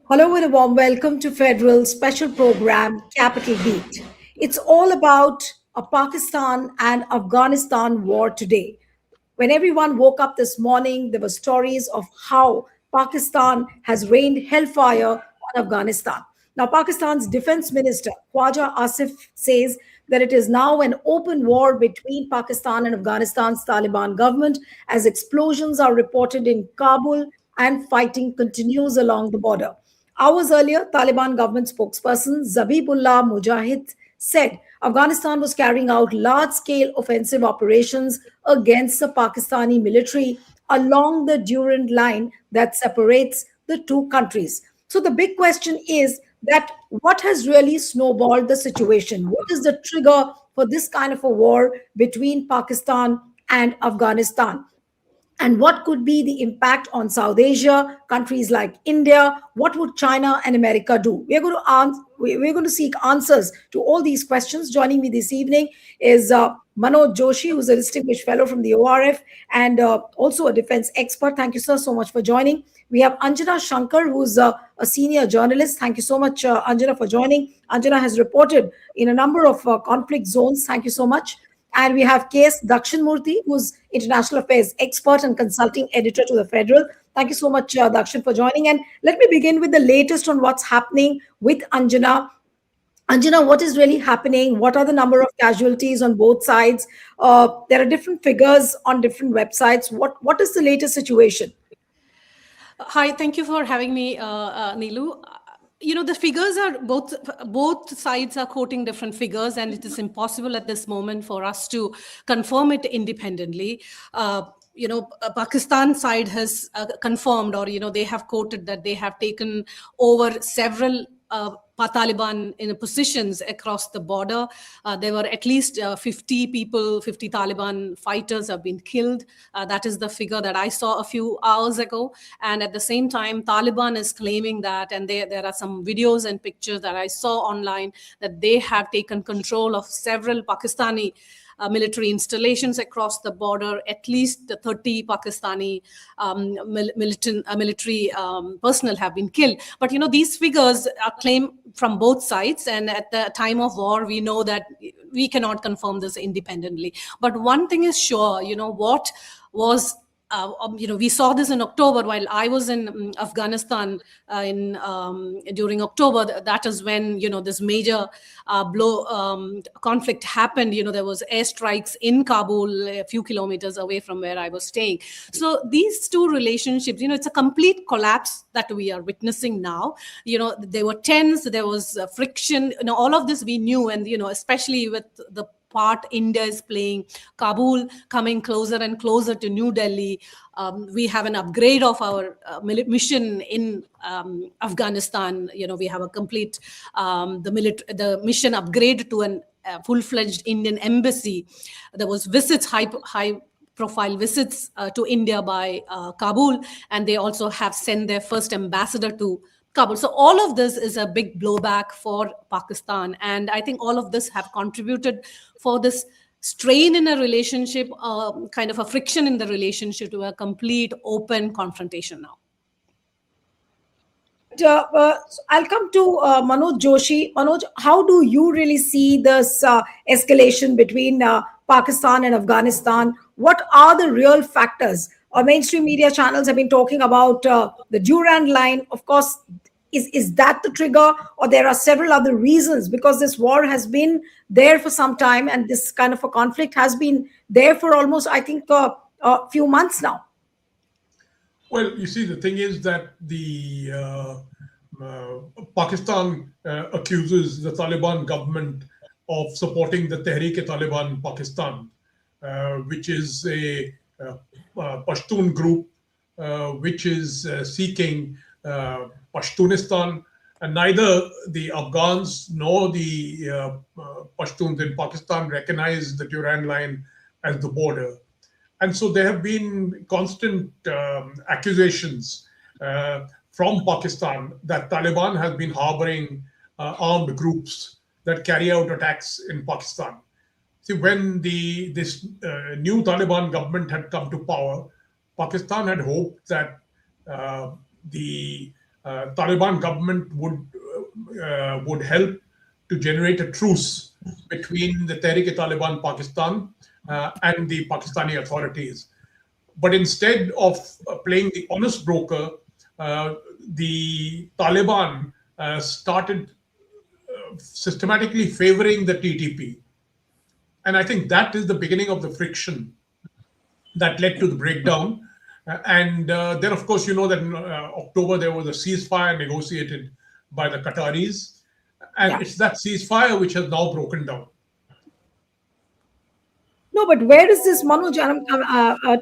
Hello and a warm welcome to Federal Special Program Capital Beat. It's all about a Pakistan and Afghanistan war today. When everyone woke up this morning, there were stories of how Pakistan has rained hellfire on Afghanistan. Now, Pakistan's defense minister, Khwaja Asif, says that it is now an open war between Pakistan and Afghanistan's Taliban government as explosions are reported in Kabul and fighting continues along the border. Hours earlier, Taliban government spokesperson Zabihullah Mujahid said Afghanistan was carrying out large scale offensive operations against the Pakistani military along the Durand Line that separates the two countries. So, the big question is that what has really snowballed the situation? What is the trigger for this kind of a war between Pakistan and Afghanistan? And what could be the impact on South Asia, countries like India? What would China and America do? We're going to seek answers to all these questions. Joining me this evening is Manoj Joshi, who's a distinguished fellow from the ORF and also a defense expert. Thank you, sir, so much for joining. We have Anjana Sankar, who's a senior journalist. Thank you so much, Anjana, for joining. Anjana has reported in a number of conflict zones. Thank you so much. And we have KS Murthy, who's international affairs expert and consulting editor to the Federal. Thank you so much, Dakshin, for joining. And let me begin with the latest on what's happening with Anjana. Anjana, what is really happening? What are the number of casualties on both sides? There are different figures on different websites. What is the latest situation? Hi, thank you for having me, Neelu. The figures are both sides are quoting different figures, and it is impossible at this moment for us to confirm it independently. Pakistan side has confirmed, or they have quoted that they have taken over several Taliban in positions across the border. There were at least 50 people, 50 Taliban fighters have been killed. That is the figure that I saw a few hours ago. And at the same time, Taliban is claiming that, and there are some videos and pictures that I saw online, that they have taken control of several Pakistani military installations across the border. At least 30 Pakistani military personnel have been killed. But these figures are claimed from both sides, and at the time of war, we know that we cannot confirm this independently. But one thing is sure, what was we saw this in October while I was in Afghanistan during October. That is when this major conflict happened. There was airstrikes in Kabul, a few kilometers away from where I was staying. So these two relationships, it's a complete collapse that we are witnessing now. There were tense, there was friction. All of this we knew, and especially with the part India is playing, Kabul coming closer and closer to New Delhi. We have an upgrade of our mission in Afghanistan. We have a complete the mission upgrade to an full-fledged Indian embassy. There was visits, high profile visits to India by Kabul, and they also have sent their first ambassador to Kabul. So all of this is a big blowback for Pakistan, and I think all of this have contributed for this strain in a relationship, kind of a friction in the relationship, to a complete open confrontation now. I'll come to Manoj Joshi. Manoj, how do you really see this escalation between Pakistan and Afghanistan? What are the real factors? Mainstream media channels have been talking about the Durand Line. Of course, is that the trigger, or there are several other reasons? Because this war has been there for some time, and this kind of a conflict has been there for almost, I think, a few months now. Well, you see, the thing is that the Pakistan accuses the Taliban government of supporting the Tehreek-e-Taliban Pakistan, which is a Pashtun group which is seeking Pashtunistan, and neither the Afghans nor the Pashtuns in Pakistan recognize the Durand Line as the border. And so there have been constant accusations from Pakistan that Taliban has been harboring armed groups that carry out attacks in Pakistan. See, when this new Taliban government had come to power, Pakistan had hoped that the Taliban government would help to generate a truce between the Tehrik-e-Taliban Pakistan and the Pakistani authorities. But instead of playing the honest broker, the Taliban started systematically favoring the TTP. And I think that is the beginning of the friction that led to the breakdown. And then, of course, you know that in October there was a ceasefire negotiated by the Qataris. And Yeah. it's that ceasefire which has now broken down. No, but where is this, Manoj?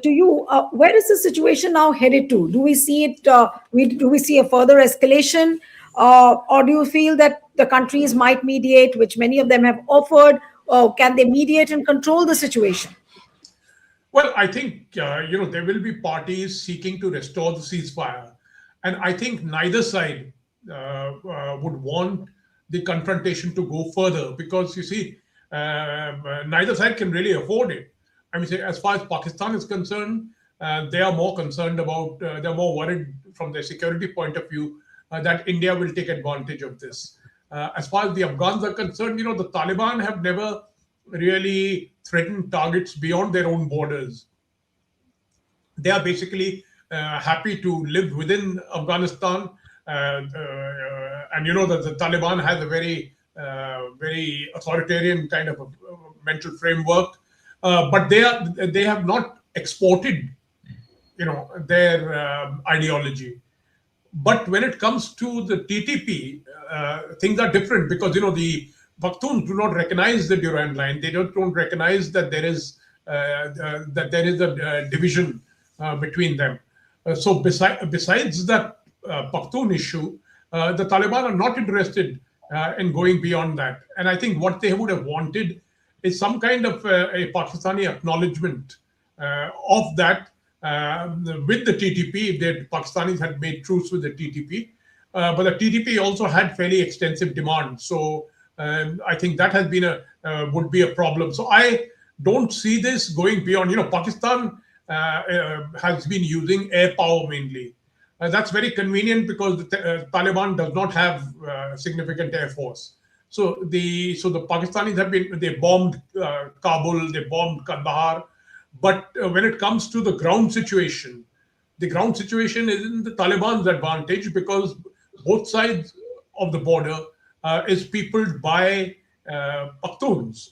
To you, where is the situation now headed to? Do we see it? Do we see a further escalation, or do you feel that the countries might mediate, which many of them have offered? Can they mediate and control the situation? Well, I think there will be parties seeking to restore the ceasefire, and I think neither side would want the confrontation to go further because you see, neither side can really afford it. I mean, say, as far as Pakistan is concerned, they are more concerned about, they're more worried from their security point of view that India will take advantage of this. As far as the Afghans are concerned, the Taliban have never really threatened targets beyond their own borders. They are basically happy to live within Afghanistan. And you know that the Taliban has a very authoritarian kind of a mental framework. But they have not exported, their ideology. But when it comes to the TTP, things are different because the Pakhtuns do not recognize the Durand Line. They don't recognize that there is a division between them. So besides that Pakhtun issue, the Taliban are not interested in going beyond that. And I think what they would have wanted is some kind of a Pakistani acknowledgement of that with the TTP, if the Pakistanis had made truce with the TTP. But the TTP also had fairly extensive demands. So I think that has been would be a problem. So I don't see this going beyond. Pakistan has been using air power mainly. That's very convenient because the Taliban does not have significant air force. So the Pakistanis they bombed Kabul, they bombed Kandahar, but when it comes to the ground situation is in the Taliban's advantage because both sides of the border is peopled by Pakhtuns,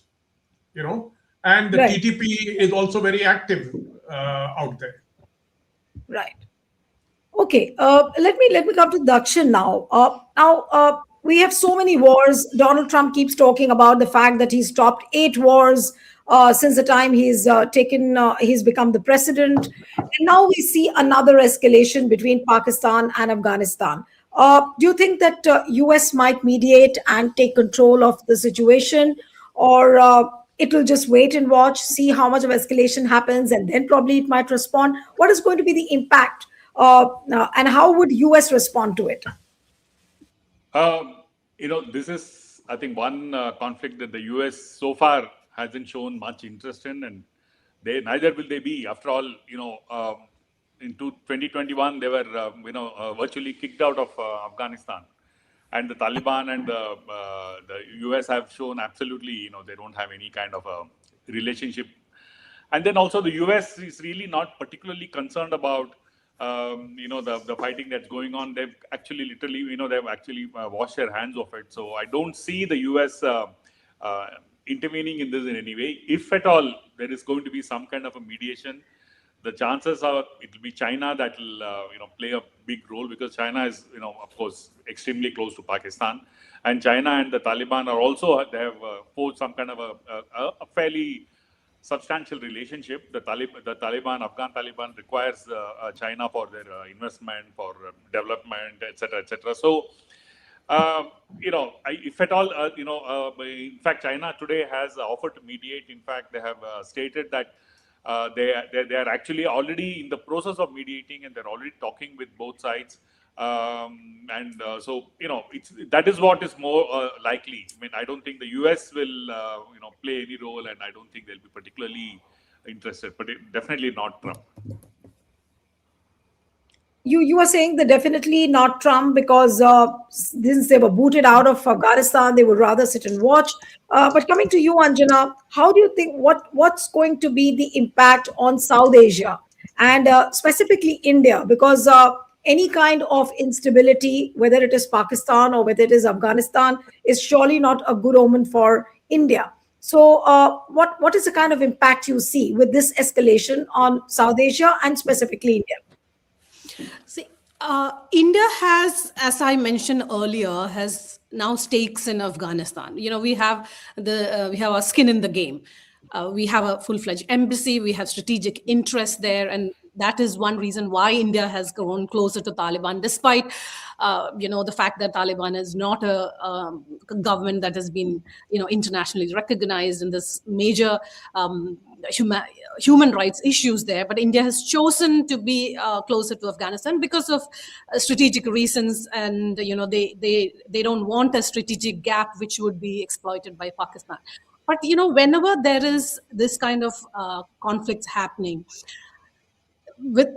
and the Right. TTP is also very active out there. Right. Okay, let me come to Dakshin now. We have so many wars. Donald Trump keeps talking about the fact that he's stopped 8 wars since the time he's become the president, and now we see another escalation between Pakistan and Afghanistan. Do you think that U.S. might mediate and take control of the situation, or it will just wait and watch, see how much of escalation happens, and then probably it might respond? What is going to be the impact? And how would US respond to it? This is, I think, one conflict that the US so far hasn't shown much interest in, and neither will they be. After all, in 2021, they were, virtually kicked out of Afghanistan, and the Taliban and the US have shown absolutely, they don't have any kind of a relationship. And then also the US is really not particularly concerned about the fighting that's going on. They've actually literally, they've actually washed their hands of it. So I don't see the US intervening in this in any way. If at all there is going to be some kind of a mediation, the chances are it will be China that will play a big role, because China is of course extremely close to Pakistan, and China and the Taliban are also, they have forged some kind of a fairly substantial relationship. The Taliban, Afghan Taliban requires China for their investment, for development, etc., etc. So, if at all, in fact, China today has offered to mediate. In fact, they have stated that they are actually already in the process of mediating, and they're already talking with both sides. So that is what is more likely. I mean, I don't think the US will play any role, and I don't think they'll be particularly interested. But definitely not Trump. you were saying that definitely not Trump, because since they were booted out of Afghanistan, they would rather sit and watch. But coming to you, Anjana, how do you think, what's going to be the impact on South Asia and specifically India? Because any kind of instability, whether it is Pakistan or whether it is Afghanistan, is surely not a good omen for India. So, what is the kind of impact you see with this escalation on South Asia and specifically India? See, India has, as I mentioned earlier, has now stakes in Afghanistan. We have our skin in the game. We have a full-fledged embassy. We have strategic interest there, and that is one reason why India has grown closer to Taliban, despite the fact that Taliban is not a government that has been internationally recognized in this major human rights issues there. But India has chosen to be closer to Afghanistan because of strategic reasons, and they don't want a strategic gap which would be exploited by Pakistan. But whenever there is this kind of conflicts happening,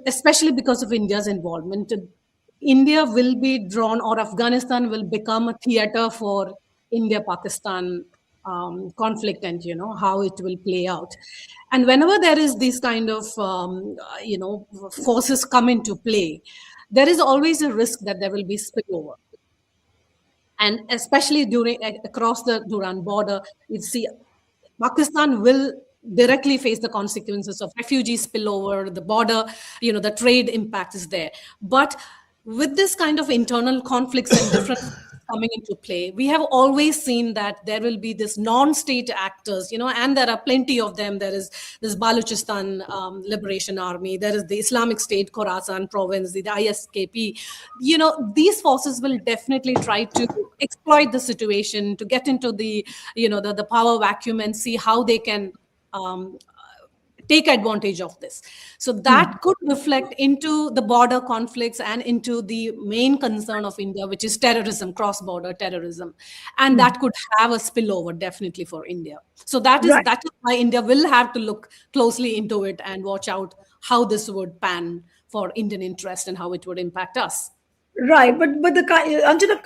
especially because of India's involvement, India will be drawn, or Afghanistan will become a theater for India-Pakistan conflict, and how it will play out. And whenever there is these kind of forces come into play, there is always a risk that there will be spillover. And especially across the Durand border, you see Pakistan will directly face the consequences of refugee spillover, the border, the trade impact is there. But with this kind of internal conflicts and different coming into play, we have always seen that there will be this non-state actors, and there are plenty of them. There is this Balochistan Liberation Army, there is the Islamic State Khorasan province, the ISKP. These forces will definitely try to exploit the situation, to get into the power vacuum and see how they can take advantage of this. So that could reflect into the border conflicts and into the main concern of India, which is terrorism, cross-border terrorism. And that could have a spillover definitely for India. So that is why India will have to look closely into it and watch out how this would pan for Indian interest and how it would impact us. Right, but Anjana,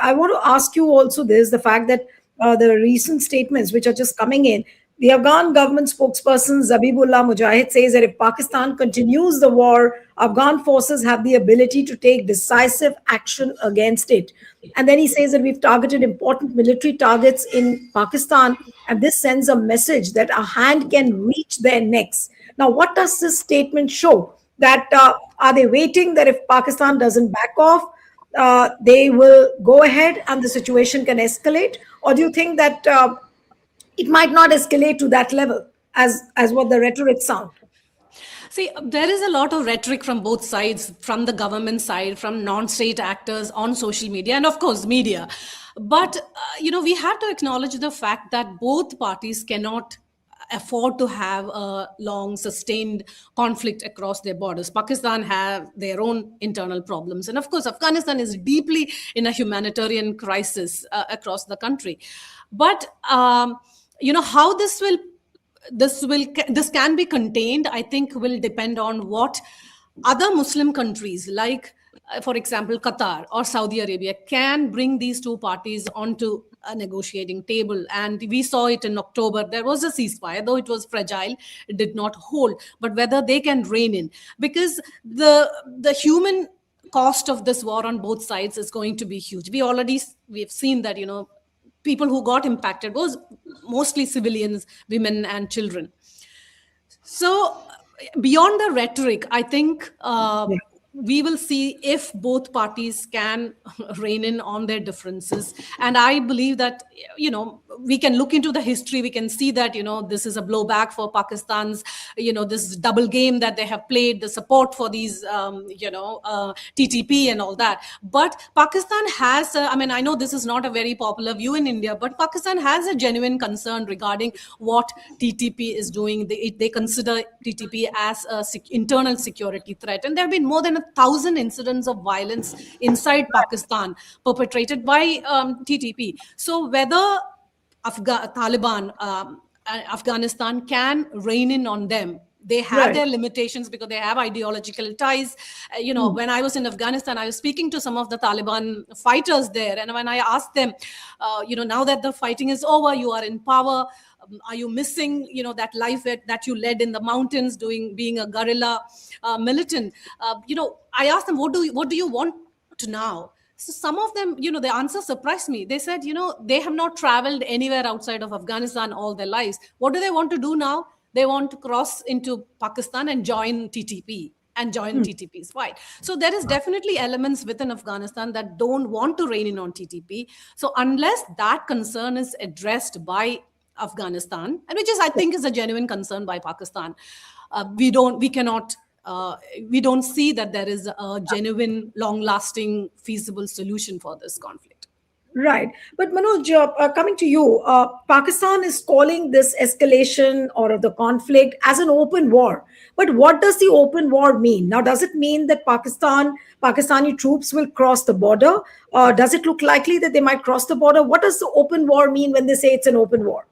I want to ask you also this: the fact that the recent statements which are just coming in, the Afghan government spokesperson Zabihullah Mujahid says that if Pakistan continues the war, Afghan forces have the ability to take decisive action against it. And then he says that we've targeted important military targets in Pakistan, and this sends a message that our hand can reach their necks. Now, what does this statement show? That are they waiting that if Pakistan doesn't back off, they will go ahead and the situation can escalate? Or do you think that it might not escalate to that level as what the rhetoric sound? See, there is a lot of rhetoric from both sides, from the government side, from non-state actors on social media, and of course, media. But, we have to acknowledge the fact that both parties cannot afford to have a long sustained conflict across their borders. Pakistan have their own internal problems, and of course Afghanistan is deeply in a humanitarian crisis across the country. But how this can be contained, I think, will depend on what other Muslim countries, like for example Qatar or Saudi Arabia, can bring these two parties onto a negotiating table. And we saw it in October. There was a ceasefire, though it was fragile, it did not hold. But whether they can rein in, because the human cost of this war on both sides is going to be huge. We have seen that people who got impacted was mostly civilians, women and children. So beyond the rhetoric, I think we will see if both parties can rein in on their differences. And I believe that, we can look into the history. We can see that, this is a blowback for Pakistan's, this double game that they have played, the support for these, TTP and all that. But Pakistan has, I know this is not a very popular view in India, but Pakistan has a genuine concern regarding what TTP is doing. They consider TTP as an internal security threat. And there have been more than 1,000 incidents of violence inside Pakistan perpetrated by TTP. So whether Taliban, Afghanistan can rein in on them, They have Right. their limitations because they have ideological ties. When I was in Afghanistan, I was speaking to some of the Taliban fighters there. And when I asked them, now that the fighting is over, you are in power. Are you missing, that life that you led in the mountains, being a guerrilla militant? I asked them, what do you want to now? So some of them, the answer surprised me. They said, they have not traveled anywhere outside of Afghanistan all their lives. What do they want to do now? They want to cross into Pakistan and join TTP and join TTP's fight. So there is definitely elements within Afghanistan that don't want to rein in on TTP. So unless that concern is addressed by Afghanistan, and which is, I think, is a genuine concern by Pakistan, we cannot we don't see that there is a genuine, long-lasting, feasible solution for this conflict. Right. But Manoj, coming to you, Pakistan is calling this escalation or the conflict as an open war. But what does the open war mean? Now, does it mean that Pakistani troops will cross the border? Does it look likely that they might cross the border? What does the open war mean when they say it's an open war?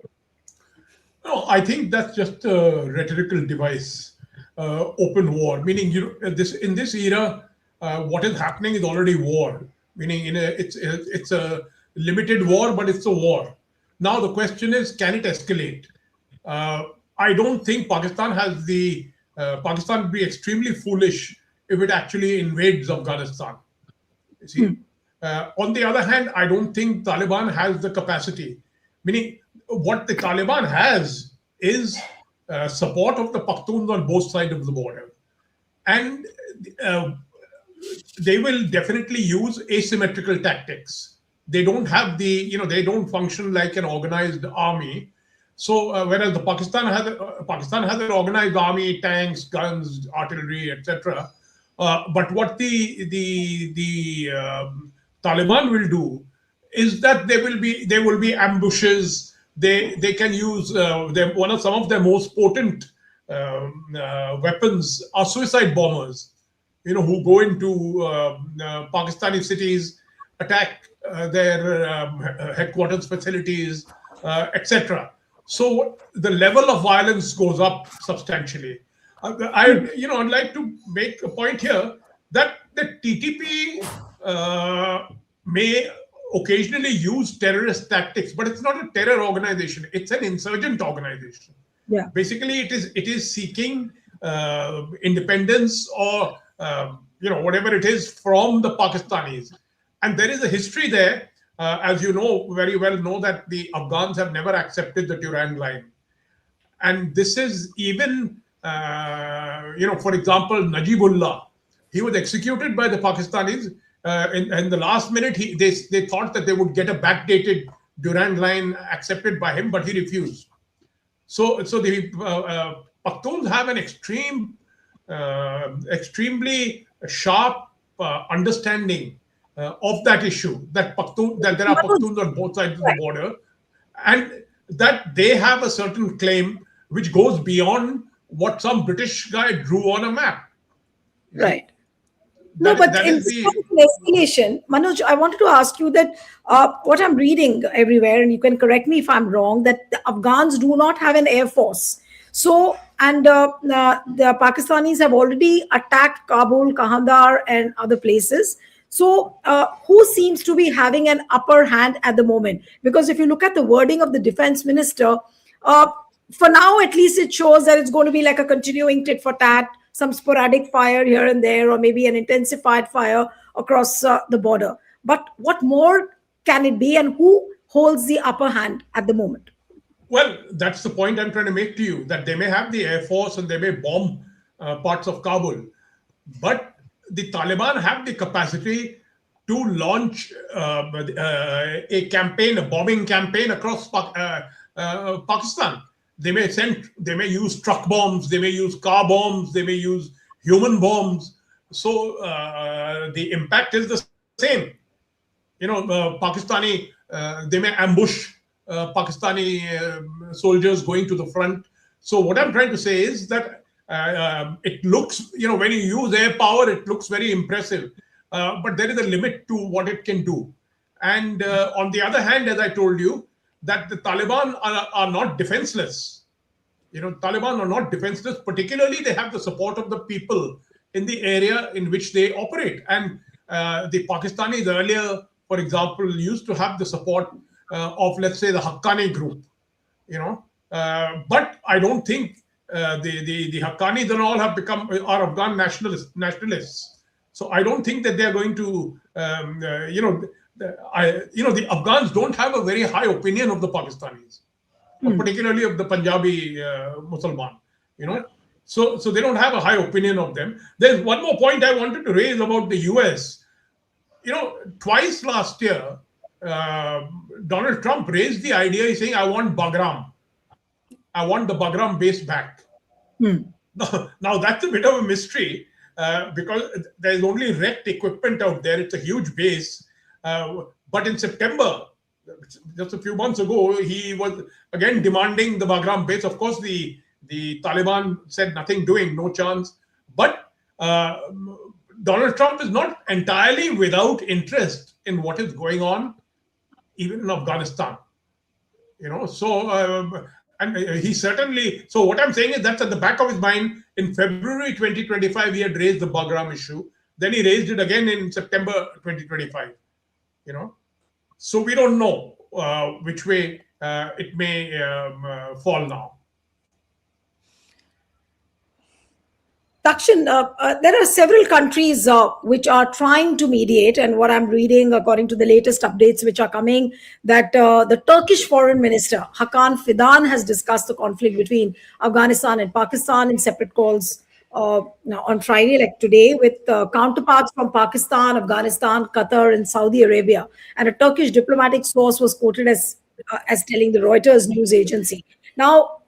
No, I think that's just a rhetorical device. Open war, meaning in this era, what is happening is already war. Meaning, it's a limited war, but it's a war. Now the question is, can it escalate? I don't think Pakistan has the. Pakistan would be extremely foolish if it actually invades Afghanistan. You see. On the other hand, I don't think Taliban has the capacity. Meaning, what the Taliban has is support of the Pakhtuns on both sides of the border, and they will definitely use asymmetrical tactics. They don't have they don't function like an organized army. So whereas Pakistan has an organized army, tanks, guns, artillery, etc. But what the Taliban will do is that there will be ambushes. They can use some of their most potent weapons are suicide bombers, who go into Pakistani cities, attack their headquarters facilities, etc. So the level of violence goes up substantially. I'd like to make a point here that the TTP may occasionally use terrorist tactics, but it's not a terror organization. It's an insurgent organization. Yeah. Basically, it is seeking independence or whatever it is from the Pakistanis, and there is a history there. As you very well know, that the Afghans have never accepted the Durand Line, and this is even for example, Najibullah, he was executed by the Pakistanis. In the last minute, they thought that they would get a backdated Durand Line accepted by him, but he refused. So the Pakhtuns have an extremely sharp understanding of that issue, that there are Pakhtuns on both sides of the border, and that they have a certain claim which goes beyond what some British guy drew on a map. Right. No, but in escalation, Manoj, I wanted to ask you that what I'm reading everywhere, and you can correct me if I'm wrong, that the Afghans do not have an air force. So, and the Pakistanis have already attacked Kabul, Kandahar, and other places. So, who seems to be having an upper hand at the moment? Because if you look at the wording of the defense minister, for now, at least it shows that it's going to be like a continuing tit for tat, some sporadic fire here and there, or maybe an intensified fire across the border. But what more can it be, and who holds the upper hand at the moment? Well, that's the point I'm trying to make to you, that they may have the air force and they may bomb parts of Kabul, but the Taliban have the capacity to launch a campaign, a bombing campaign across Pakistan. They may use truck bombs, they may use car bombs, they may use human bombs. So the impact is the same. Pakistani, they may ambush Pakistani soldiers going to the front. So what I'm trying to say is that it looks, when you use air power, it looks very impressive. But there is a limit to what it can do. And on the other hand, as I told you, that the Taliban are not defenseless. Taliban are not defenseless. Particularly, they have the support of the people in the area in which they operate. And the Pakistanis earlier, for example, used to have the support of, let's say, the Haqqani group. But I don't think the Haqqanis and all have become are Afghan nationalists. So I don't think that they are going to, the Afghans don't have a very high opinion of the Pakistanis, or particularly of the Punjabi Musliman. So they don't have a high opinion of them. There's one more point I wanted to raise about the US. Twice last year, Donald Trump raised the idea. He's saying, I want Bagram. I want the Bagram base back. Now, that's a bit of a mystery because there's only wrecked equipment out there. It's a huge base. But in September, just a few months ago, he was again demanding the Bagram base. Of course, the Taliban said nothing doing, no chance. But Donald Trump is not entirely without interest in what is going on, even in Afghanistan. And he certainly. So what I'm saying is that's at the back of his mind. In February 2025, he had raised the Bagram issue. Then he raised it again in September 2025. So we don't know which way it may fall now. Dakshin, there are several countries which are trying to mediate, and what I'm reading, according to the latest updates which are coming, that the Turkish Foreign Minister Hakan Fidan has discussed the conflict between Afghanistan and Pakistan in separate calls on Friday, like today, with counterparts from Pakistan, Afghanistan, Qatar, and Saudi Arabia. And a Turkish diplomatic source was quoted as telling the Reuters news agency. Now,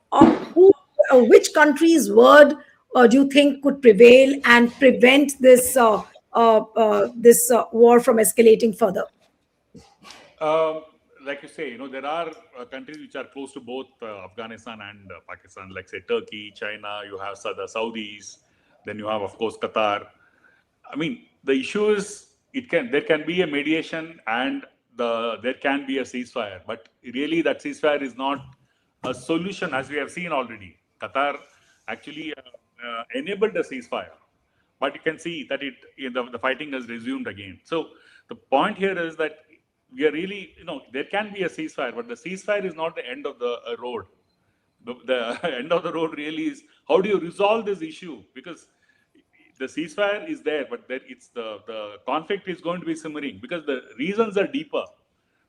which country's word do you think could prevail and prevent this war from escalating further? Like you say, there are countries which are close to both Afghanistan and Pakistan, like say Turkey, China. You have the Saudis, then you have, of course, Qatar. I mean, the issue is there can be a mediation and there can be a ceasefire, but really that ceasefire is not a solution, as we have seen already. Qatar actually enabled a ceasefire, but you can see that the fighting has resumed again. So the point here is that we are really, there can be a ceasefire, but the ceasefire is not the end of the road. The end of the road really is how do you resolve this issue? Because the ceasefire is there, but the conflict is going to be simmering because the reasons are deeper.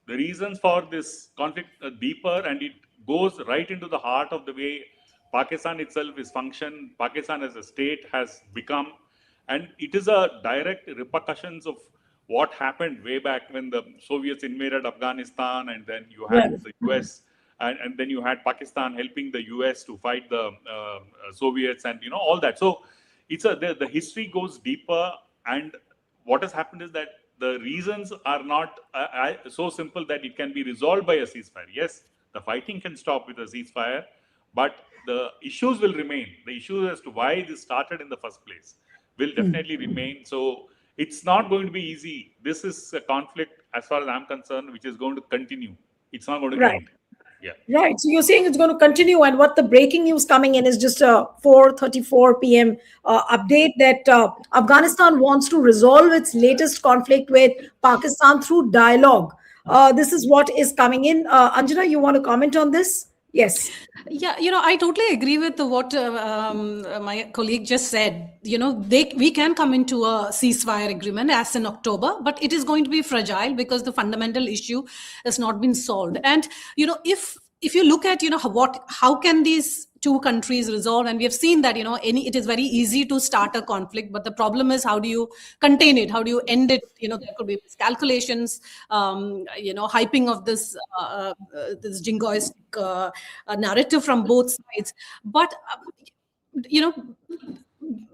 The reasons for this conflict are deeper, and it goes right into the heart of the way Pakistan itself is functioned, Pakistan as a state has become, and it is a direct repercussions of what happened way back when the Soviets invaded Afghanistan, and then you had the US, and then you had Pakistan helping the US to fight the Soviets, and all that. So it's the history goes deeper, and what has happened is that the reasons are not so simple that it can be resolved by a ceasefire. Yes, the fighting can stop with a ceasefire, but the issues will remain. The issues as to why this started in the first place will definitely remain. So it's not going to be easy. This is a conflict, as far as I'm concerned, which is going to continue. It's not going to end. Yeah. Right. So you're saying it's going to continue, and what the breaking news coming in is just a 4:34 p.m. Update that Afghanistan wants to resolve its latest conflict with Pakistan through dialogue. This is what is coming in. Anjana, you want to comment on this? Yes. Yeah, I totally agree with what my colleague just said. We can come into a ceasefire agreement as in October, but it is going to be fragile because the fundamental issue has not been solved. And if you look at how can these two countries resolve, and we have seen that it is very easy to start a conflict, but the problem is how do you contain it, how do you end it? There could be miscalculations, hyping of this jingoistic narrative from both sides. But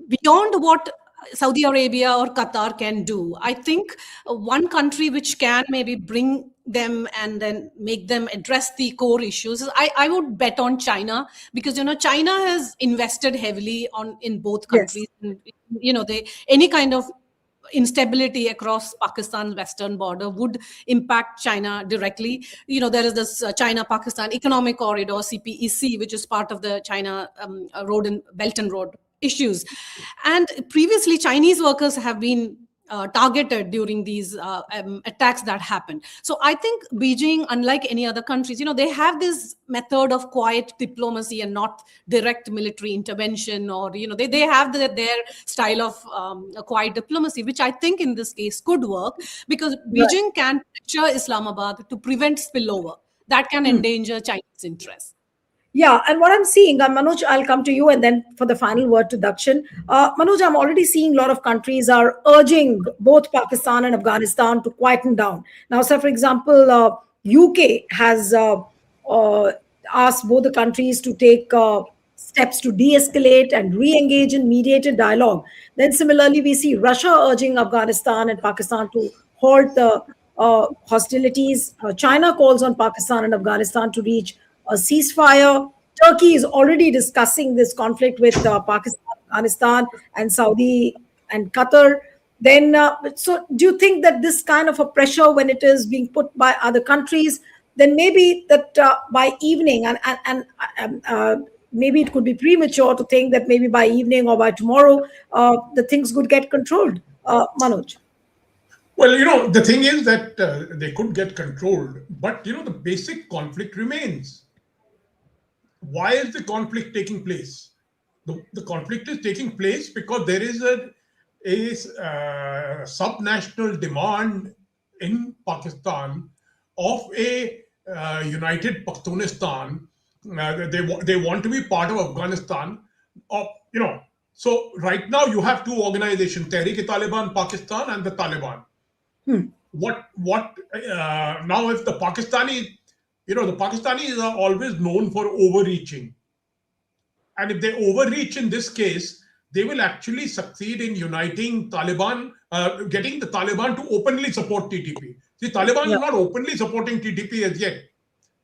beyond what Saudi Arabia or Qatar can do, I think one country which can maybe bring them and then make them address the core issues is I would bet on China, because China has invested heavily in both countries. Yes. And, any kind of instability across Pakistan's western border would impact China directly. There is this China-Pakistan Economic Corridor, CPEC, which is part of the China Road and Belt and Road issues. And previously, Chinese workers have been targeted during these attacks that happened. So I think Beijing, unlike any other countries, they have this method of quiet diplomacy and not direct military intervention, or they have their style of quiet diplomacy, which I think in this case could work, because Beijing can pressure Islamabad to prevent spillover that can endanger Chinese interests. Yeah, and what I'm seeing, Manoj, I'll come to you and then for the final word to Dakshin. Manoj, I'm already seeing a lot of countries are urging both Pakistan and Afghanistan to quieten down. Now, say, for example, UK has asked both the countries to take steps to de-escalate and re-engage in mediated dialogue. Then similarly, we see Russia urging Afghanistan and Pakistan to halt the hostilities. China calls on Pakistan and Afghanistan to reach a ceasefire. Turkey is already discussing this conflict with Pakistan, Afghanistan, and Saudi and Qatar. Then, so do you think that this kind of a pressure, when it is being put by other countries, then maybe that by evening, and maybe it could be premature to think that maybe by evening or by tomorrow, the things could get controlled? Manoj. Well, the thing is that they could get controlled, but, the basic conflict remains. Why is the conflict taking place? The conflict is taking place because there is a subnational demand in Pakistan of a united Pakhtunistan. They want to be part of Afghanistan. So right now you have two organizations: Tehreek-e-Taliban Pakistan and the Taliban. Now if the Pakistani, the Pakistanis are always known for overreaching. And if they overreach in this case, they will actually succeed in uniting Taliban, getting the Taliban to openly support TTP. See, Taliban is not openly supporting TTP as yet.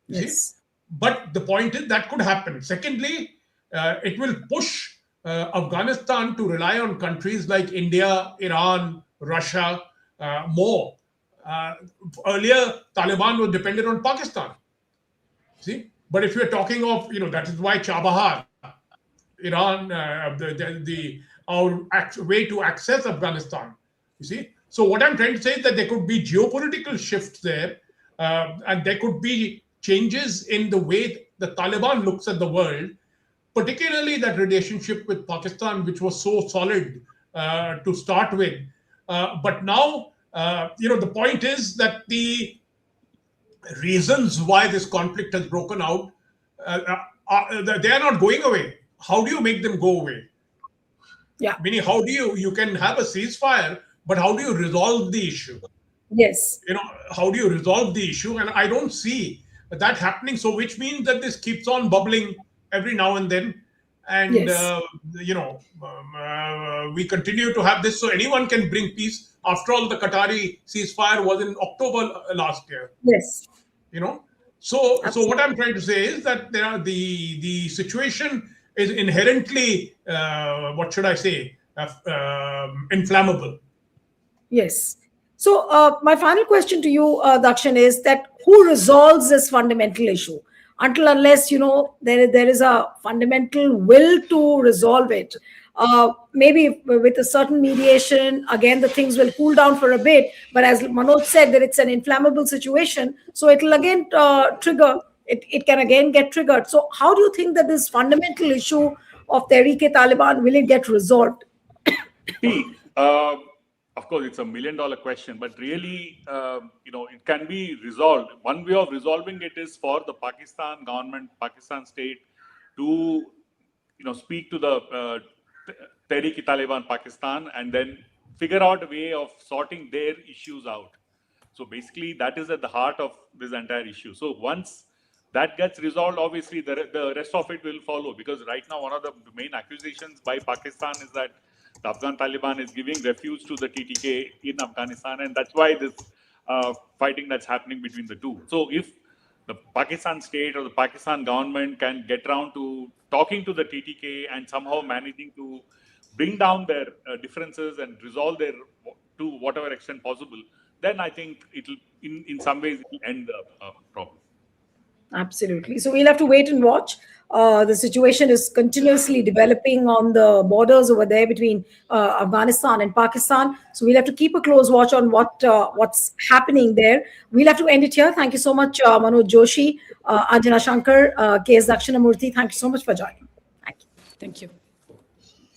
Yes. See? But the point is that could happen. Secondly, it will push Afghanistan to rely on countries like India, Iran, Russia more. Earlier, Taliban was dependent on Pakistan. See, but if you're talking of, that is why Chabahar, Iran, our way to access Afghanistan. You see, so what I'm trying to say is that there could be geopolitical shifts there, and there could be changes in the way the Taliban looks at the world, particularly that relationship with Pakistan, which was so solid to start with. But now, the point is that the reasons why this conflict has broken out, they are not going away. How do you make them go away? Yeah. Meaning, how do you can have a ceasefire, but how do you resolve the issue? Yes. How do you resolve the issue? And I don't see that happening. So, which means that this keeps on bubbling every now and then. And, Yes. We continue to have this. So anyone can bring peace. After all, the Qatari ceasefire was in October last year. Yes. So what I'm trying to say is that the situation is inherently, what should I say, inflammable. Yes. So my final question to you, Dakshin, is that who resolves this fundamental issue? Until unless, there is a fundamental will to resolve it. Maybe with a certain mediation, again, the things will cool down for a bit. But as Manoj said, that it's an inflammable situation. So it will again trigger, it can again get triggered. So how do you think that this fundamental issue of Tehreek-e-Taliban, will it get resolved? See, of course, it's $1 million question, but really, it can be resolved. One way of resolving it is for the Pakistan government, Pakistan state to, speak to the Tehreek-e-Taliban Pakistan and then figure out a way of sorting their issues out. So basically, that is at the heart of this entire issue. So once that gets resolved, obviously the rest of it will follow, because right now one of the main accusations by Pakistan is that the Afghan Taliban is giving refuge to the TTK in Afghanistan, and that's why this fighting that's happening between the two. So if the Pakistan state or the Pakistan government can get around to talking to the TTK and somehow managing to bring down their differences and resolve their to whatever extent possible, then I think it'll, in some ways, it will end the problem. Absolutely. So we'll have to wait and watch. The situation is continuously developing on the borders over there between Afghanistan and Pakistan. So we'll have to keep a close watch on what's happening there. We'll have to end it here. Thank you so much, Manoj Joshi, Anjana Sankar, K.S. Dakshina Murthy. Thank you so much for joining. Thank you. Thank you.